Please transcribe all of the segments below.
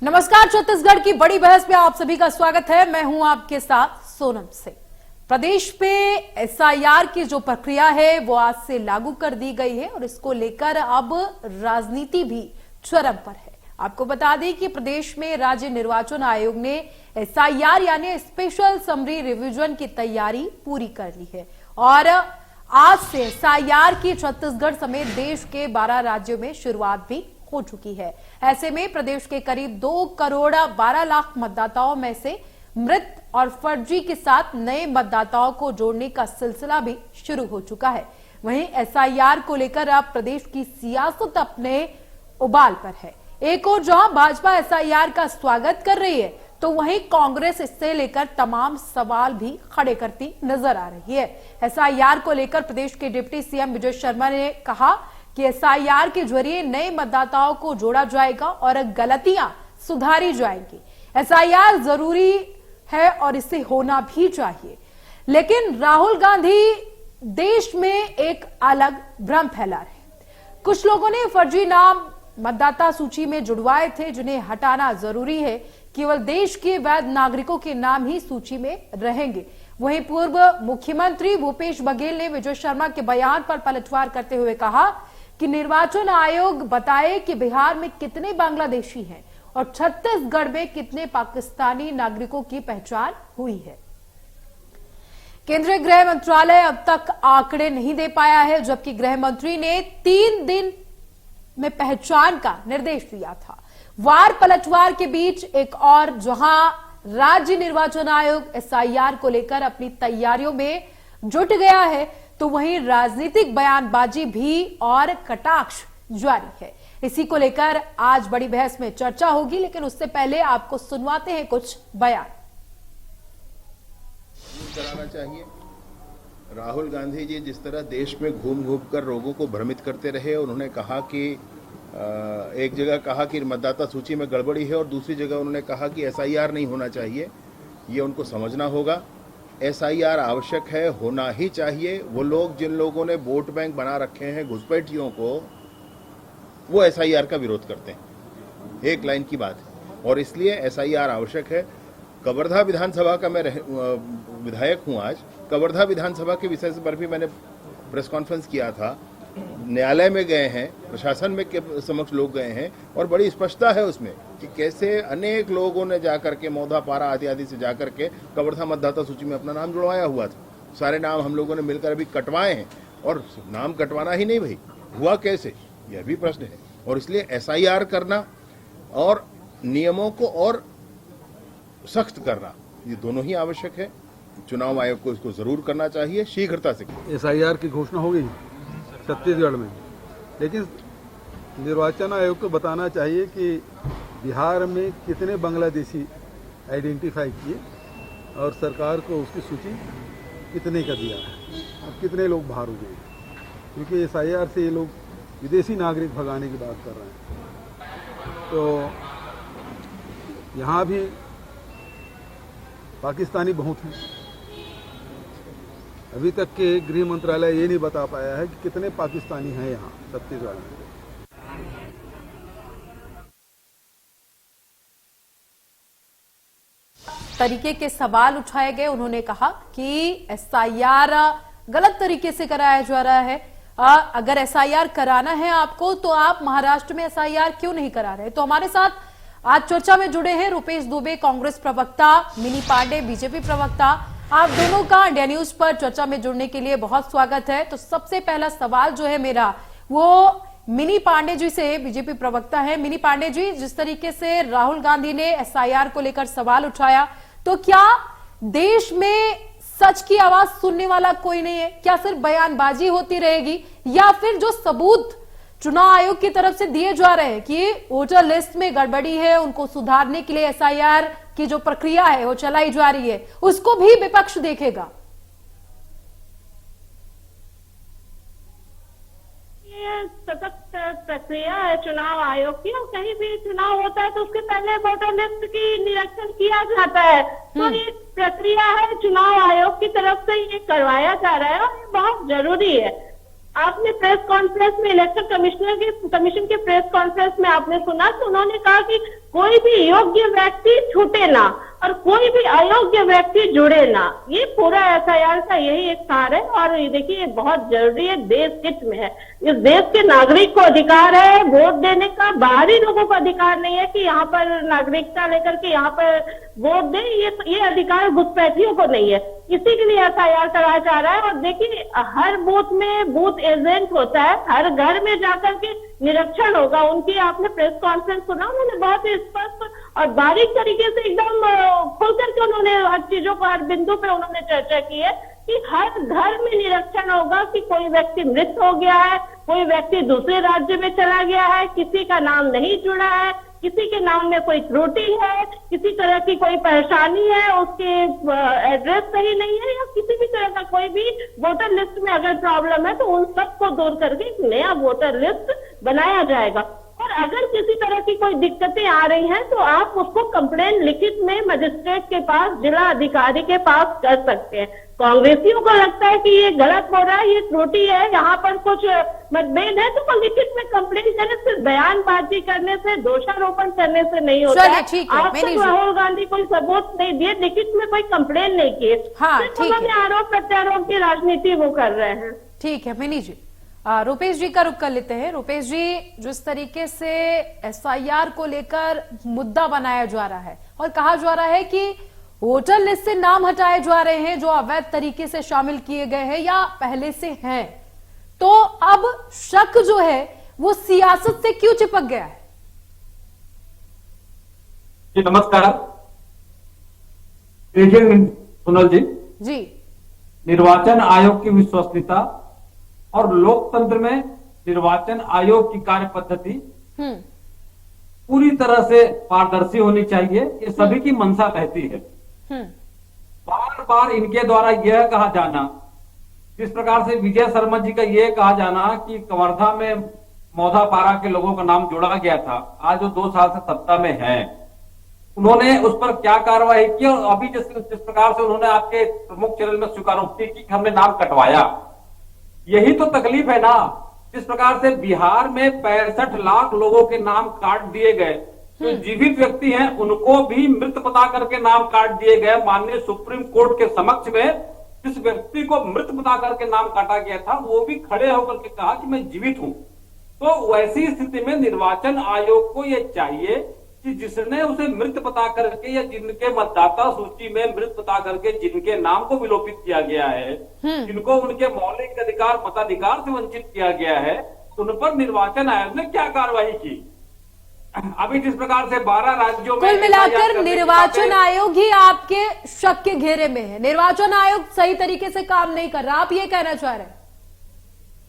नमस्कार, छत्तीसगढ़ की बड़ी बहस में आप सभी का स्वागत है। मैं हूं आपके साथ सोनम सिंह। प्रदेश पे एसआईआर की जो प्रक्रिया है वो आज से लागू कर दी गई है और इसको लेकर अब राजनीति भी चरम पर है। आपको बता दें कि प्रदेश में राज्य निर्वाचन आयोग ने एसआईआर यानी स्पेशल समरी रिवीजन की तैयारी पूरी कर ली है और आज से एसआईआर की छत्तीसगढ़ समेत देश के 12 राज्यों में शुरुआत भी हो चुकी है। ऐसे में प्रदेश के करीब 2 करोड़ 12 लाख मतदाताओं में से मृत और फर्जी के साथ नए मतदाताओं को जोड़ने का सिलसिला भी शुरू हो चुका है। वहीं एसआईआर को लेकर अब प्रदेश की सियासत अपने उबाल पर है। एक और जहां भाजपा एसआईआर का स्वागत कर रही है तो वहीं कांग्रेस इससे लेकर तमाम सवाल भी खड़े करती नजर आ रही है। एसआईआर को लेकर प्रदेश के डिप्टी सीएम विजय शर्मा ने कहा कि एसआईआर के जरिए नए मतदाताओं को जोड़ा जाएगा और गलतियां सुधारी जाएंगी। एसआईआर जरूरी है और इसे होना भी चाहिए, लेकिन राहुल गांधी देश में एक अलग भ्रम फैला रहे हैं। कुछ लोगों ने फर्जी नाम मतदाता सूची में जुड़वाए थे जिन्हें हटाना जरूरी है। केवल देश के वैध नागरिकों के नाम ही सूची में रहेंगे। वहीं पूर्व मुख्यमंत्री भूपेश बघेल ने विजय शर्मा के बयान पर पलटवार करते हुए कहा कि निर्वाचन आयोग बताए कि बिहार में कितने बांग्लादेशी हैं और छत्तीसगढ़ में कितने पाकिस्तानी नागरिकों की पहचान हुई है। केंद्रीय गृह मंत्रालय अब तक आंकड़े नहीं दे पाया है, जबकि गृह मंत्री ने 3 दिन में पहचान का निर्देश दिया था। वार पलटवार के बीच एक और जहां राज्य निर्वाचन आयोग एसआईआर को लेकर अपनी तैयारियों में जुट गया है तो वहीं राजनीतिक बयानबाजी भी और कटाक्ष जारी है। इसी को लेकर आज बड़ी बहस में चर्चा होगी, लेकिन उससे पहले आपको सुनवाते हैं कुछ बयान। कराना चाहिए। राहुल गांधी जी जिस तरह देश में घूम घूम कर लोगों को भ्रमित करते रहे, उन्होंने कहा कि एक जगह कहा कि मतदाता सूची में गड़बड़ी है और दूसरी जगह उन्होंने कहा कि एसआईआर नहीं होना चाहिए। ये उनको समझना होगा। एसआईआर आवश्यक है, होना ही चाहिए। वो लोग जिन लोगों ने वोट बैंक बना रखे हैं घुसपैठियों को, वो एसआईआर का विरोध करते हैं। एक लाइन की बात है और इसलिए एसआईआर आवश्यक है। कवर्धा विधानसभा का मैं विधायक हूं। आज कवर्धा विधानसभा के विषय पर भी मैंने प्रेस कॉन्फ्रेंस किया था। न्यायालय में गए हैं, प्रशासन में के समक्ष लोग गए हैं और बड़ी स्पष्टता है उसमें कि कैसे अनेक लोगों ने जाकर के मौधा पारा आदि आदि से जाकर के कवर्धा मतदाता सूची में अपना नाम जुड़वाया हुआ था। सारे नाम हम लोगों ने मिलकर अभी कटवाए हैं और नाम कटवाना ही नहीं भाई, हुआ कैसे, यह भी प्रश्न है। और इसलिए एसआईआर करना और नियमों को और सख्त करना, ये दोनों ही आवश्यक है। चुनाव आयोग को इसको जरूर करना चाहिए, शीघ्रता से। एसआईआर की घोषणा हो गई छत्तीसगढ़ में, लेकिन निर्वाचन आयोग को बताना चाहिए कि बिहार में कितने बांग्लादेशी आइडेंटिफाई किए और सरकार को उसकी सूची कितने का दिया है और कितने लोग बाहर हो गए, क्योंकि एसआईआर से ये लोग विदेशी नागरिक भगाने की बात कर रहे हैं। तो यहाँ भी पाकिस्तानी बहुत हैं। अभी तक के गृह मंत्रालय ये नहीं बता पाया है कि कितने पाकिस्तानी हैं यहाँ छत्तीसगढ़ में। तरीके के सवाल उठाए गए। उन्होंने कहा कि एसआईआर गलत तरीके से कराया जा रहा है। अगर एसआईआर कराना है आपको तो आप महाराष्ट्र में एसआईआर क्यों नहीं करा रहे। तो हमारे साथ आज चर्चा में जुड़े हैं रुपेश दुबे, कांग्रेस प्रवक्ता, मिनी पांडे, बीजेपी प्रवक्ता। आप दोनों का इंडिया न्यूज पर चर्चा में जुड़ने के लिए बहुत स्वागत है। तो सबसे पहला सवाल जो है मेरा वो मिनी पांडे जी से, बीजेपी प्रवक्ता है। मिनी पांडे जी, जिस तरीके से राहुल गांधी ने एसआईआर को लेकर सवाल उठाया, तो क्या देश में सच की आवाज सुनने वाला कोई नहीं है? क्या सिर्फ बयानबाजी होती रहेगी या फिर जो सबूत चुनाव आयोग की तरफ से दिए जा रहे हैं कि वोटर लिस्ट में गड़बड़ी है, उनको सुधारने के लिए एसआईआर की जो प्रक्रिया है वो चलाई जा रही है, उसको भी विपक्ष देखेगा? ये सशक्त प्रक्रिया है चुनाव आयोग की, और कहीं भी चुनाव होता है तो उसके पहले वोटर लिस्ट की निरीक्षण किया जाता है। तो ये प्रक्रिया है चुनाव आयोग की तरफ से ये करवाया जा रहा है और ये बहुत जरूरी है। आपने प्रेस कॉन्फ्रेंस में इलेक्शन कमीशन के प्रेस कॉन्फ्रेंस में आपने सुना तो उन्होंने कहा कि कोई भी योग्य व्यक्ति छूटे ना और कोई भी अयोग्य व्यक्ति जुड़े ना। ये पूरा एफआईआर का यही एक सार है। और ये देखिए, ये बहुत जरूरी है, देश हित में है। इस देश के नागरिक को अधिकार है वोट देने का, बाहरी लोगों को अधिकार नहीं है कि यहाँ पर नागरिकता लेकर के यहाँ पर वोट दें। ये अधिकार घुसपैठियों को नहीं है, इसी के लिए एफआईआर कराया जा रहा है। और देखिए, हर बूथ में बूथ एजेंट होता है, हर घर में जाकर के निरीक्षण होगा। उनकी आपने प्रेस कॉन्फ्रेंस सुना, उन्होंने बहुत ही स्पष्ट और बारीक तरीके से एकदम खुल करके उन्होंने हर चीजों को, हर बिंदु पे उन्होंने चर्चा की है कि हर घर में निरीक्षण होगा कि कोई व्यक्ति मृत हो गया है, कोई व्यक्ति दूसरे राज्य में चला गया है, किसी का नाम नहीं जुड़ा है, किसी के नाम में कोई त्रुटि है, किसी तरह की कोई परेशानी है, उसके एड्रेस सही नहीं है, या किसी भी तरह का कोई भी वोटर लिस्ट में अगर प्रॉब्लम है तो उन सबको दूर करके एक नया वोटर लिस्ट बनाया जाएगा। और अगर किसी तरह की कोई दिक्कतें आ रही हैं तो आप उसको कंप्लेन लिखित में मजिस्ट्रेट के पास, जिला अधिकारी के पास कर सकते हैं। कांग्रेसियों को लगता है कि ये गलत हो रहा है, ये त्रुटि है, यहाँ पर कुछ मतभेद है, तो वो लिखित में कंप्लेन करें। सिर्फ बयानबाजी करने से, दोषारोपण करने से नहीं होता है। आज तक राहुल गांधी कोई सबूत नहीं दिए, लिखित में कोई कंप्लेन नहीं किए, सिर्फ उन्होंने आरोप प्रत्यारोप की राजनीति वो कर रहे हैं। ठीक है मिनी जी, रुपेश जी का रुख कर लेते हैं। रुपेश जी, जिस तरीके से एसआईआर को लेकर मुद्दा बनाया जा रहा है और कहा जा रहा है कि वोटर लिस्ट से नाम हटाए जा रहे हैं जो अवैध तरीके से शामिल किए गए हैं या पहले से हैं, तो अब शक जो है वो सियासत से क्यों चिपक गया है? जी नमस्कार। देखिए सोनल जी, निर्वाचन आयोग की विश्वसनीयता और लोकतंत्र में निर्वाचन आयोग की कार्य पद्धति पूरी तरह से पारदर्शी होनी चाहिए, ये सभी की मंशा रहती है। बार बार इनके द्वारा यह कहा जाना, जिस प्रकार से विजय शर्मा जी का यह कहा जाना कि कवर्धा में मौधापारा के लोगों का नाम जोड़ा गया था, आज वो 2 साल से सत्ता में है, उन्होंने उस पर क्या कार्रवाई की? और अभी जिस प्रकार से उन्होंने आपके प्रमुख चैनल में स्वीकारोक्ति की कि हमने नाम कटवाया, यही तो तकलीफ है ना। जिस प्रकार से बिहार में 65 लाख लोगों के नाम काट दिए गए, जो जीवित व्यक्ति हैं उनको भी मृत बता करके नाम काट दिए गए। माननीय सुप्रीम कोर्ट के समक्ष में जिस व्यक्ति को मृत बता करके नाम काटा गया था, वो भी खड़े होकर के कहा कि मैं जीवित हूं। तो वैसी स्थिति में निर्वाचन आयोग को यह चाहिए कि जिसने उसे मृत बता करके या जिनके मतदाता सूची में मृत बता करके जिनके नाम को विलोपित किया गया है, जिनको उनके मौलिक अधिकार मताधिकार से वंचित किया गया है, उन पर निर्वाचन आयोग ने क्या कार्रवाई की? अभी जिस प्रकार से 12 राज्यों में कुल मिलाकर निर्वाचन आयोग ही आपके शक के घेरे में है, निर्वाचन आयोग सही तरीके से काम नहीं कर रहा, आप ये कहना चाह रहे हैं?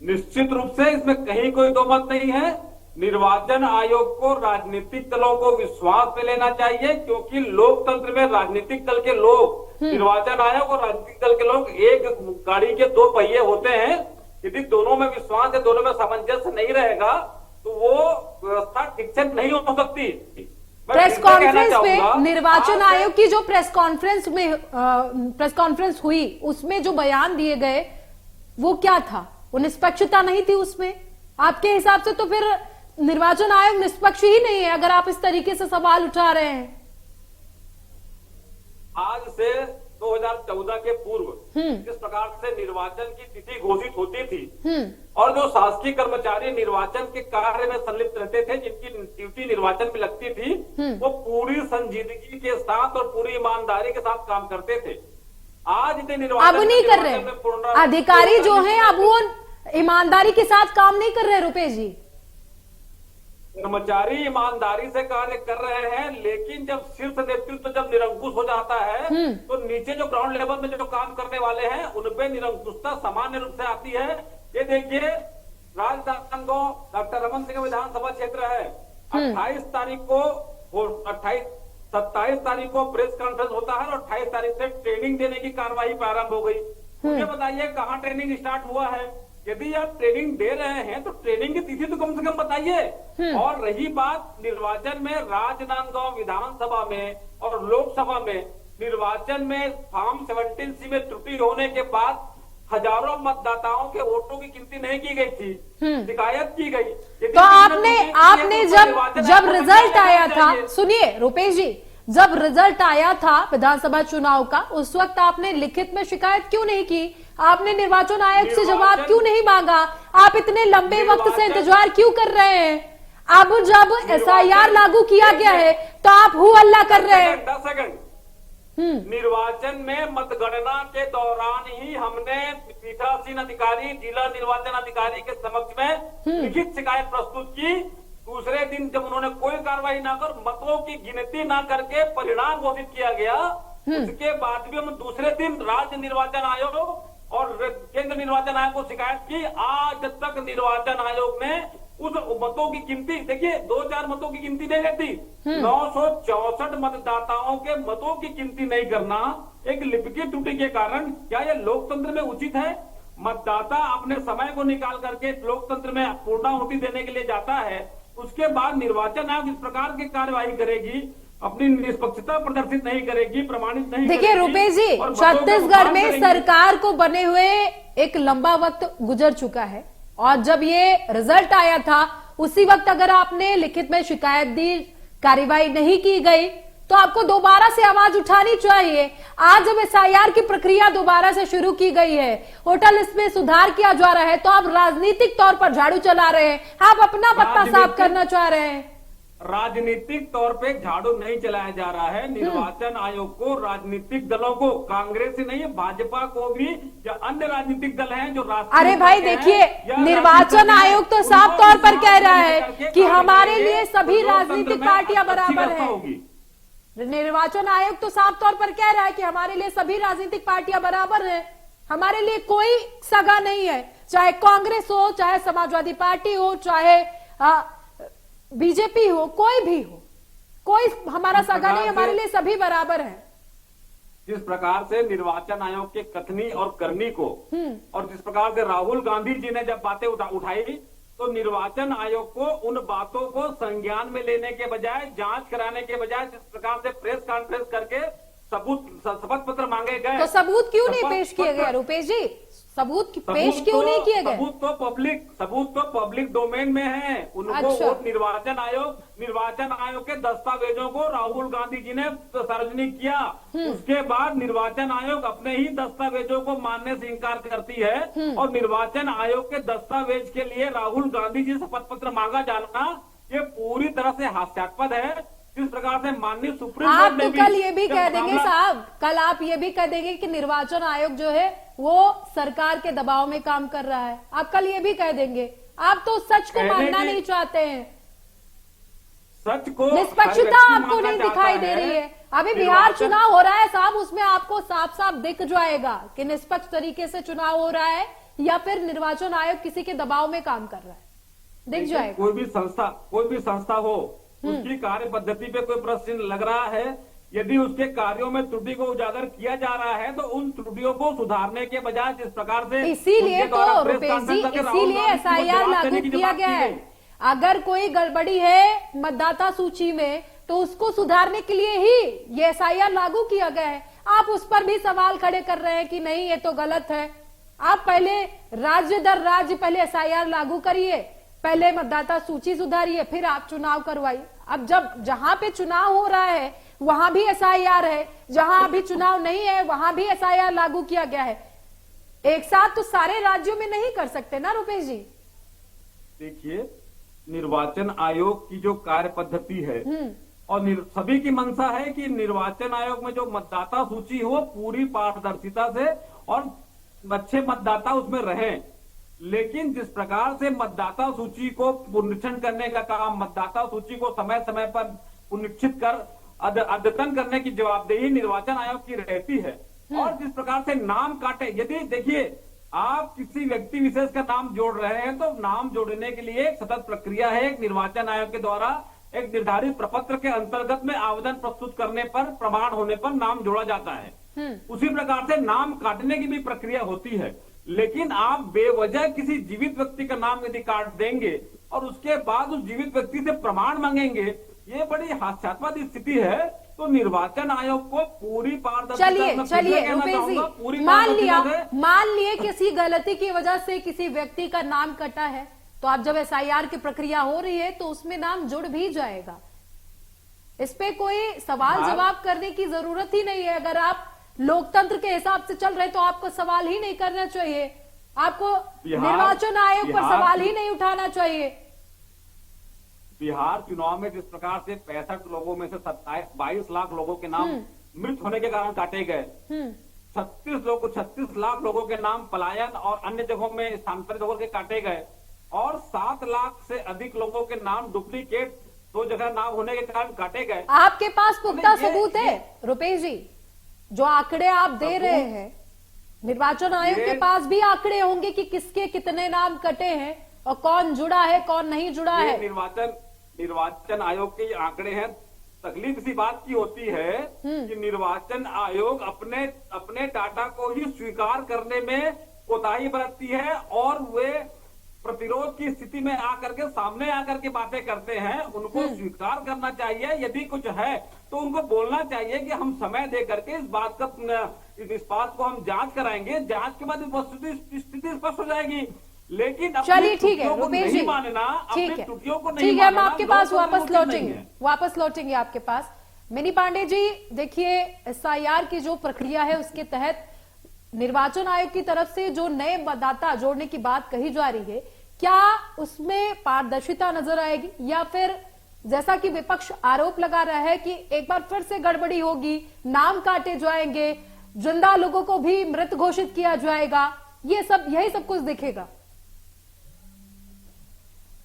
निश्चित रूप से इसमें कहीं कोई दो मत नहीं है। निर्वाचन आयोग को राजनीतिक दलों को विश्वास में लेना चाहिए, क्योंकि लोकतंत्र में राजनीतिक दल के लोग, निर्वाचन आयोग और राजनीतिक दल के लोग एक गाड़ी के 2 पहिए होते हैं। यदि दोनों में विश्वास है, दोनों में सामंजस्य नहीं रहेगा तो वो व्यवस्था ठीक से नहीं हो सकती। प्रेस कॉन्फ्रेंस में निर्वाचन आयोग की जो प्रेस कॉन्फ्रेंस हुई, उसमें जो बयान दिए गए वो क्या था? वो निष्पक्षता नहीं थी उसमें? आपके हिसाब से तो फिर निर्वाचन आयोग निष्पक्ष ही नहीं है अगर आप इस तरीके से सवाल उठा रहे हैं। आज से 2014 के पूर्व जिस प्रकार से निर्वाचन की तिथि घोषित होती थी और जो शासकीय कर्मचारी निर्वाचन के कार्य में संलिप्त रहते थे, जिनकी ड्यूटी निर्वाचन में लगती थी, वो पूरी संजीदगी के साथ और पूरी ईमानदारी के साथ काम करते थे। आज अब नहीं कर रहे अधिकारी जो हैं, अब वो ईमानदारी के साथ काम नहीं कर रहे। रुपेश जी, कर्मचारी ईमानदारी से कार्य कर रहे हैं, लेकिन जब शीर्ष नेतृत्व जब निरंकुश हो जाता है तो नीचे जो ग्राउंड लेवल में जो काम करने वाले हैं उनपे निरंकुशता सामान्य रूप से आती है। ये देखिए, राजनांदगांव डॉक्टर रमन सिंह विधानसभा क्षेत्र है। 27 तारीख को प्रेस कॉन्फ्रेंस होता है और 28 तारीख से ट्रेनिंग देने की कार्रवाई प्रारंभ हो गई। मुझे बताइए कहाँ ट्रेनिंग स्टार्ट हुआ है? यदि आप ट्रेनिंग दे रहे हैं तो ट्रेनिंग की तिथि तो कम से कम बताइए। और रही बात निर्वाचन में, राजनांदगांव विधानसभा में और लोकसभा में निर्वाचन में फॉर्म 17C में त्रुटि होने के बाद हजारों मतदाताओं के वोटों की गिनती नहीं की गई थी, शिकायत की गई। तो आपने जब रिजल्ट आया था, सुनिए रुपेश जी, जब रिजल्ट आया था विधानसभा चुनाव का, उस वक्त आपने लिखित में शिकायत क्यों नहीं की? आपने निर्वाचन आयोग से जवाब क्यों नहीं मांगा? आप इतने लंबे वक्त से इंतजार क्यों कर रहे हैं? अब जब SIR लागू किया गया है तो आप हु हल्ला कर रहे हैं। 10 सेकंड। निर्वाचन में मतगणना के दौरान ही हमने पीठासीन अधिकारी, जिला निर्वाचन अधिकारी के समक्ष में लिखित शिकायत प्रस्तुत की। दूसरे दिन जब उन्होंने कोई कार्रवाई ना कर, मतों की गिनती ना करके परिणाम घोषित किया गया, उसके बाद भी हम दूसरे दिन राज्य निर्वाचन आयोग और केंद्र निर्वाचन आयोग को शिकायत की। आज तक निर्वाचन आयोग ने उस मतों की गिनती, देखिए 2-4 मतों की गिनती नहीं रहती, 964 मतदाताओं के मतों की गिनती नहीं करना एक लिपिकीय त्रुटि के कारण क्या यह लोकतंत्र में उचित है? मतदाता अपने समय को निकाल करके लोकतंत्र में पूर्णाहुति देने के लिए जाता है, उसके बाद निर्वाचन आयोग इस प्रकार की कार्यवाही करेगी, अपनी निष्पक्षता प्रदर्शित नहीं करेगी, प्रमाणित नहीं। देखिए रुपेश जी, छत्तीसगढ़ में सरकार को बने हुए एक लंबा वक्त गुजर चुका है, और जब ये रिजल्ट आया था उसी वक्त अगर आपने लिखित में शिकायत दी, कार्रवाई नहीं की गई, तो आपको दोबारा से आवाज उठानी चाहिए। आज जब SIR की प्रक्रिया दोबारा से शुरू की गई है, होटल इसमें सुधार किया जा रहा है, तो आप राजनीतिक तौर पर झाड़ू चला रहे हैं, आप अपना पत्ता साफ करना चाह रहे हैं। राजनीतिक तौर पे झाड़ू नहीं चलाया जा रहा है। निर्वाचन आयोग को, राजनीतिक दलों को, कांग्रेस ही नहीं है, भाजपा को भी, या अन्य राजनीतिक दल हैं जो राष्ट्रीय, अरे भाई देखिए, निर्वाचन आयोग तो साफ तौर पर कह रहा है कि हमारे लिए सभी राजनीतिक पार्टियां बराबर हैं। निर्वाचन आयोग तो साफ तौर पर कह रहा है कि हमारे लिए सभी राजनीतिक पार्टियां बराबर हैं, हमारे लिए कोई सगा नहीं है, चाहे कांग्रेस हो, चाहे समाजवादी पार्टी हो, चाहे बीजेपी हो, कोई भी हो, कोई हमारा सगा नहीं, हमारे लिए सभी बराबर हैं। जिस प्रकार से निर्वाचन आयोग के कथनी और करनी को, और जिस प्रकार से राहुल गांधी जी ने जब बातें उठाई, तो निर्वाचन आयोग को उन बातों को संज्ञान में लेने के बजाय, जांच कराने के बजाय, जिस प्रकार से प्रेस कॉन्फ्रेंस करके सबूत, शपथ पत्र मांगे गए, तो सबूत क्यों नहीं पेश किए गए रुपेश जी? सबूत पेश क्यों नहीं किए गए? सबूत तो पब्लिक डोमेन में है। उनको वोट निर्वाचन आयोग के दस्तावेजों को राहुल गांधी जी ने सार्वजनिक किया, उसके बाद निर्वाचन आयोग अपने ही दस्तावेजों को मानने से इनकार करती है, और निर्वाचन आयोग के दस्तावेज के लिए राहुल गांधी जी से शपथ पत्र मांगा जाना ये पूरी तरह से हास्यास्पद है। जिस प्रकार से माननीय सुप्रीम कोर्ट ने कल ये भी कह देंगे साहब, कल आप ये भी कह देंगे कि निर्वाचन आयोग जो है वो सरकार के दबाव में काम कर रहा है, आप कल ये भी कह देंगे। आप तो सच को मानना नहीं चाहते हैं, सच को, निष्पक्षता आपको नहीं दिखाई दे रही है। अभी बिहार चुनाव हो रहा है साहब, उसमें आपको साफ साफ दिख जाएगा कि निष्पक्ष तरीके से चुनाव हो रहा है या फिर निर्वाचन आयोग किसी के दबाव में काम कर रहा है, दिख जाएगा। कोई भी संस्था हो, उसकी कार्य पद्धति पे कोई प्रश्न लग रहा है, यदि उसके कार्यों में त्रुटि को उजागर किया जा रहा है, तो उन त्रुटियों को सुधारने के बजाय जिस प्रकार से, इसीलिए तो रुपेश जी, इसीलिए SIR लागू किया गया है। अगर कोई गड़बड़ी है मतदाता सूची में, तो उसको सुधारने के लिए ही ये SIR लागू किया गया है। आप उस पर भी सवाल खड़े कर रहे हैं कि नहीं ये तो गलत है। आप पहले राज्य दर राज्य पहले SIR लागू करिए, पहले मतदाता सूची सुधारिए, फिर आप चुनाव करवाइए। अब जब जहां पे चुनाव हो रहा है वहां भी SIR है, जहां अभी चुनाव नहीं है वहां भी SIR लागू किया गया है। एक साथ तो सारे राज्यों में नहीं कर सकते ना रुपेश जी। देखिए, निर्वाचन आयोग की जो कार्य पद्धति है, और सभी की मंशा है कि निर्वाचन आयोग में जो मतदाता सूची हो पूरी पारदर्शिता से और अच्छे मतदाता उसमें रहें। लेकिन जिस प्रकार से मतदाता सूची को पुनरीक्षण करने का काम, मतदाता सूची को समय समय पर पुनरीक्षित कर अद्यतन करने की जवाबदेही निर्वाचन आयोग की रहती है, और जिस प्रकार से नाम काटे, यदि देखिए आप किसी व्यक्ति विशेष का नाम जोड़ रहे हैं, तो नाम जोड़ने के लिए एक सतत प्रक्रिया है। एक निर्वाचन आयोग के द्वारा एक निर्धारित प्रपत्र के अंतर्गत में आवेदन प्रस्तुत करने पर, प्रमाण होने पर नाम जोड़ा जाता है। उसी प्रकार से नाम काटने की भी प्रक्रिया होती है। लेकिन आप बेवजह किसी जीवित व्यक्ति का नाम यदि काट देंगे और उसके बाद उस जीवित व्यक्ति से प्रमाण मांगेंगे, ये बड़ी हास्यास्पद स्थिति है। तो निर्वाचन आयोग को पूरी पारदर्शिता, चलिए रुपेश जी, मान लिए किसी गलती की वजह से किसी व्यक्ति का नाम कटा है, तो आप जब एसआईआर की प्रक्रिया हो रही है तो उसमें नाम जुड़ भी जाएगा। इस पे कोई सवाल जवाब करने की जरूरत ही नहीं है। अगर आप लोकतंत्र के हिसाब से चल रहे तो आपको सवाल ही नहीं करना चाहिए, आपको निर्वाचन आयोग पर सवाल ही नहीं उठाना चाहिए। बिहार चुनाव में जिस प्रकार से 65 लोगों में से 22 लाख लोगों के नाम मृत होने के कारण काटे गए, 36 लाख लोगों के नाम पलायन और अन्य जगहों में स्थानांतरित होकर के काटे गए, और 7 लाख से अधिक लोगों के नाम डुप्लीकेट 2 जगह नाम होने के कारण काटे गए। आपके पास पुख्ता सबूत है रुपेश जी? जो आंकड़े आप दे रहे हैं, निर्वाचन आयोग के पास भी आंकड़े होंगे कि किसके कितने नाम कटे हैं और कौन जुड़ा है कौन नहीं जुड़ा है। निर्वाचन आयोग के आंकड़े हैं। तकलीफ इसी बात की होती है कि निर्वाचन आयोग अपने डाटा को ही स्वीकार करने में कोताही बरतती है, और वे प्रतिरोध की स्थिति में आकर के सामने आकर के बातें करते हैं। उनको स्वीकार करना चाहिए, यदि कुछ है तो उनको बोलना चाहिए कि हम समय दे करके इस बात को हम जांच कराएंगे, जांच के बाद स्थिति स्पष्ट हो जाएगी। लेकिन चलिए ठीक है रुपेश जी, ठीक है, हम आपके पास वापस लौटेंगे आपके पास। मिनी पांडे जी, देखिए एसआईआर की जो प्रक्रिया है उसके तहत निर्वाचन आयोग की तरफ से जो नए मतदाता जोड़ने की बात कही जा रही है, क्या उसमें पारदर्शिता नजर आएगी, या फिर जैसा कि विपक्ष आरोप लगा रहा है कि एक बार फिर से गड़बड़ी होगी, नाम काटे जाएंगे, जिंदा लोगों को भी मृत घोषित किया जाएगा, यही सब कुछ दिखेगा?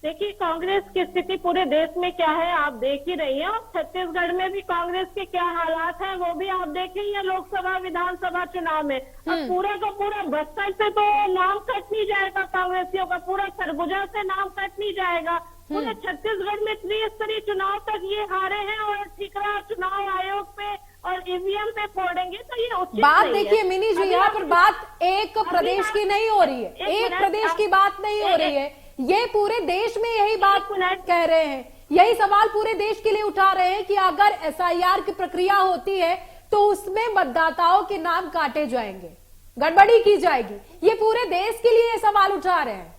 देखिए, कांग्रेस की स्थिति पूरे देश में क्या है आप देख ही रही हैं, और छत्तीसगढ़ में भी कांग्रेस के क्या हालात हैं वो भी आप देख रही हैं। लोकसभा विधानसभा चुनाव में अब पूरा का पूरा बस्तर से तो नाम कट नहीं जाएगा कांग्रेसियों का, पूरा सरगुजा से नाम कट नहीं जाएगा। पूरे छत्तीसगढ़ में त्रिस्तरीय चुनाव तक ये हारे हैं, और ठिकरा चुनाव आयोग पे और ईवीएम पे फोड़ेंगे, तो ये उचित बात देखिए मिनी जी, यहाँ पर बात एक प्रदेश की नहीं हो रही है, एक प्रदेश की बात नहीं हो रही है, ये पूरे देश में यही बात कह रहे हैं, यही सवाल पूरे देश के लिए उठा रहे हैं कि अगर एसआईआर की प्रक्रिया होती है तो उसमें मतदाताओं के नाम काटे जाएंगे, गड़बड़ी की जाएगी। ये पूरे देश के लिए सवाल उठा रहे हैं।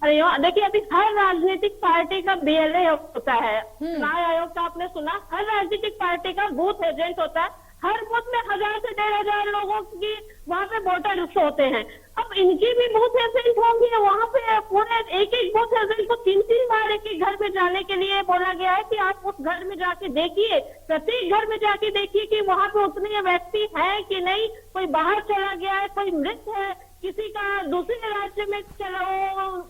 अरे देखिए, अभी हर राजनीतिक पार्टी का बीएलए होता है, चुनाव आयोग का आपने सुना, हर राजनीतिक पार्टी का बूथ एजेंट होता है, हर बूथ में 1000 से 1500 लोगों की वहाँ पे वोटर लिस्ट होते हैं। अब इनकी भी बूथ एजेंट होंगी, वहाँ पे पूरे एक बूथ एजेंट को 3 बार एक घर में जाने के लिए बोला गया है कि आप उस घर में जाके देखिए, प्रत्येक घर में जाके देखिए कि वहाँ पे उतने व्यक्ति है कि नहीं, कोई बाहर चला गया है, कोई मृत है, किसी का दूसरे राज्य में चला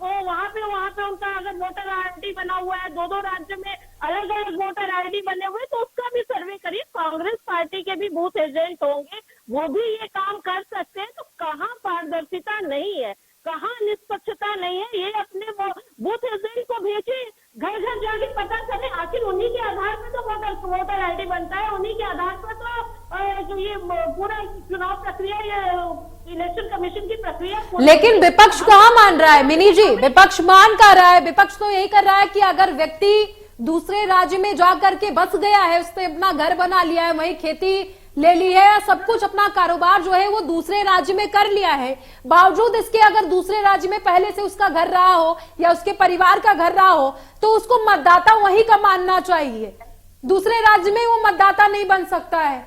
वहाँ पे उनका अगर वोटर आईडी बना हुआ है, 2 राज्य में अलग अलग वोटर आईडी बने हुए, तो उसका भी सर्वे करिए। कांग्रेस पार्टी के भी बूथ एजेंट होंगे, वो भी ये काम कर सकते हैं। तो कहाँ पारदर्शिता नहीं है, कहाँ निष्पक्षता नहीं है, ये अपने बूथ एजेंट को भेजे, घर घर जाके पता चले। आखिर उन्हीं के आधार पर तो वोटर आईडी बनता है, उन्हीं के आधार पर तो जो ये पूरा चुनाव प्रक्रिया, ये इलेक्शन कमीशन की प्रक्रिया। लेकिन विपक्ष कहाँ मान रहा है मिनी जी? विपक्ष मान कर रहा है, विपक्ष तो यही कर रहा है कि अगर व्यक्ति दूसरे राज्य में जाकर के बस गया है, उसने अपना घर बना लिया है, वहीं खेती ले ली है, सब कुछ अपना कारोबार जो है वो दूसरे राज्य में कर लिया है, बावजूद इसके अगर दूसरे राज्य में पहले से उसका घर रहा हो या उसके परिवार का घर रहा हो, तो उसको मतदाता वहीं का मानना चाहिए। दूसरे राज्य में वो मतदाता नहीं बन सकता है।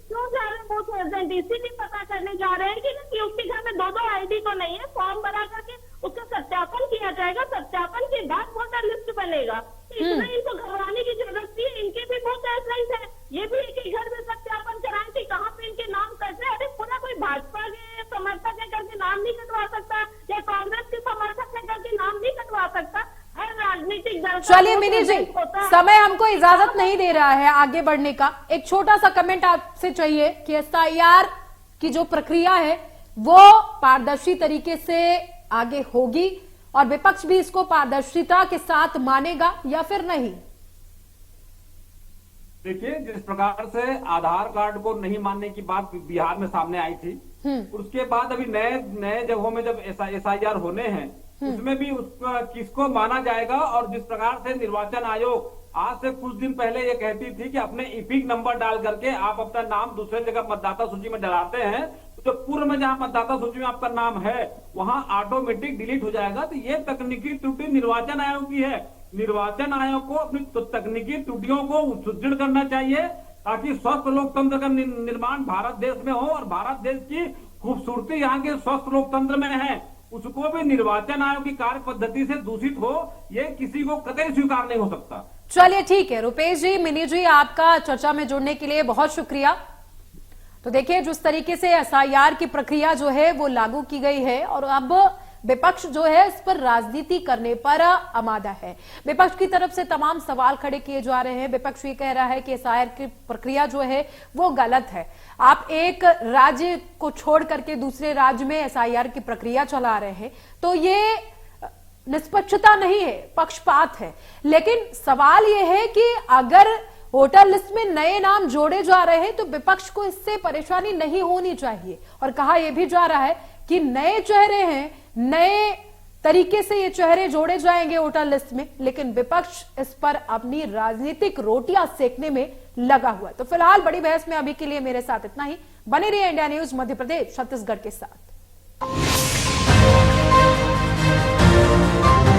क्यों जा रहे हैं बूथ एजेंट? इसीलिए पता करने जा रहे हैं कि उसके घर में 2 आईडी तो नहीं है, फॉर्म भरा करके उसका सत्यापन किया जाएगा, सत्यापन के बाद वोटर लिस्ट बनेगा। इतना इनको घबराने की जरूरत नहीं है, इनके भी बहुत एजेंट है, ये भी एक घर में सत्यापन कराएं कि कहाँ पे इनके नाम कट रहे। अरे पूरा कोई भाजपा के समर्थक है करके नाम नहीं कटवा सकता, या कांग्रेस के समर्थक है करके नाम नहीं कटवा सकता। हर राजनीतिक दल। चलिए मिनी जी, समय हमको इजाजत नहीं दे रहा है आगे बढ़ने का, एक छोटा सा कमेंट आपसे चाहिए कि एसआईआर की जो प्रक्रिया है वो पारदर्शी तरीके से आगे होगी और विपक्ष भी इसको पारदर्शिता के साथ मानेगा या फिर नहीं? देखिए, जिस प्रकार से आधार कार्ड को नहीं मानने की बात बिहार में सामने आई थी, उसके बाद अभी नए जगहों में जब एसआईआर होने हैं उसमें भी किसको माना जाएगा। और जिस प्रकार से निर्वाचन आयोग आज से कुछ दिन पहले ये कहती थी कि अपने इपिक नंबर डाल करके आप अपना नाम दूसरे जगह मतदाता सूची में डलाते हैं, तो जो पूर्व में जहां मतदाता सूची में आपका नाम है वहां ऑटोमेटिक डिलीट हो जाएगा। तो ये तकनीकी त्रुटि निर्वाचन आयोग की है। निर्वाचन आयोग को अपनी तकनीकी त्रुटियों को सुदृढ़ करना चाहिए ताकि स्वस्थ लोकतंत्र का निर्माण भारत देश में हो। और भारत देश की खूबसूरती यहाँ के स्वस्थ लोकतंत्र में है, उसको भी निर्वाचन आयोग की कार्य पद्धति से दूषित हो, ये किसी को कतई स्वीकार नहीं हो सकता। चलिए ठीक है रुपेश जी, मिनी जी, आपका चर्चा में जुड़ने के लिए बहुत शुक्रिया। तो देखिए जिस तरीके से एसआईआर की प्रक्रिया जो है वो लागू की गई है और अब विपक्ष जो है इस पर राजनीति करने पर आमादा है। विपक्ष की तरफ से तमाम सवाल खड़े किए जा रहे हैं। विपक्ष ये कह रहा है कि एसआईआर की प्रक्रिया जो है वो गलत है। आप एक राज्य को छोड़ करके दूसरे राज्य में एसआईआर की प्रक्रिया चला रहे हैं, तो ये निष्पक्षता नहीं है, पक्षपात है। लेकिन सवाल यह है कि अगर वोटर लिस्ट में नए नाम जोड़े जा रहे हैं तो विपक्ष को इससे परेशानी नहीं होनी चाहिए। और कहा यह भी जा रहा है कि नए चेहरे हैं, नए तरीके से ये चेहरे जोड़े जाएंगे वोटर लिस्ट में, लेकिन विपक्ष इस पर अपनी राजनीतिक रोटियां सेकने में लगा हुआ है। तो फिलहाल बड़ी बहस में अभी के लिए मेरे साथ इतना ही। बने रहिए इंडिया न्यूज मध्य प्रदेश छत्तीसगढ़ के साथ।